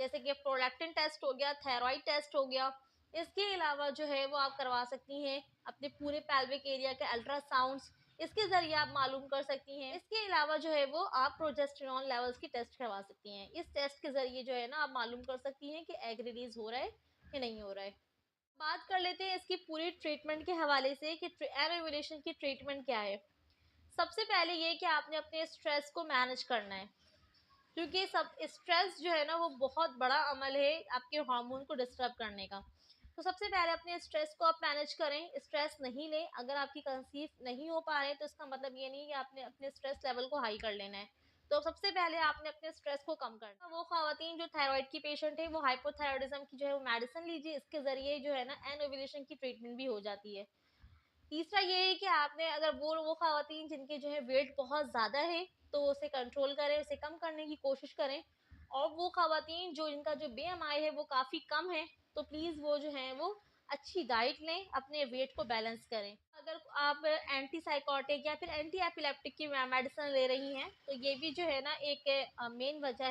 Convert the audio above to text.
जैसे कि prolactin test हो गया, थायराइड टेस्ट हो गया। इसके अलावा जो है वो आप करवा सकती हैं अपने पूरे पेल्विक एरिया के अल्ट्रासाउंड्स, इसके ज़रिए आप मालूम कर सकती हैं। इसके अलावा जो है वो आप प्रोजेस्टेरॉन लेवल्स की टेस्ट करवा सकती हैं। इस टेस्ट के ज़रिए जो है ना आप मालूम कर सकती हैं कि एग रिलीज़ हो रहा है कि नहीं हो रहा है। बात कर लेते हैं इसकी पूरी ट्रीटमेंट के हवाले से कि एग ओव्यूलेशन की ट्रीटमेंट क्या है। सबसे पहले ये कि आपने अपने स्ट्रेस को मैनेज करना है, क्योंकि सब स्ट्रेस जो है ना वो बहुत बड़ा अमल है आपके हार्मोन को डिस्टर्ब करने का। तो सबसे पहले अपने स्ट्रेस को आप मैनेज करें, स्ट्रेस नहीं लें। अगर आपकी कंसीव नहीं हो पा रहे हैं तो इसका मतलब ये नहीं कि आपने अपने स्ट्रेस लेवल को हाई कर लेना है। तो सबसे पहले आपने अपने स्ट्रेस को कम करना है। वो ख़वातीन जो थायराइड की पेशेंट है वो हाइपोथायरॉयडिज्म की जो है वो मेडिसिन लीजिए, इसके ज़रिए जो है ना एनोवुलेशन की ट्रीटमेंट भी हो जाती है। तीसरा ये है कि आपने अगर वो ख़वातीन जिनके जो है वेट बहुत ज़्यादा है तो उसे कंट्रोल करें, उसे कम करने की कोशिश करें। और वो ख़वातीन जो जिनका जो बीएमआई है वो काफ़ी कम है तो प्लीज़ वो जो हैं वो अच्छी डाइट लें, अपने वेट को बैलेंस करें। अगर आप एंटीसाइकोटिक या फिर एंटी एपिलेप्टिक की मेडिसिन ले रही हैं तो ये भी जो है ना एक मेन वजह है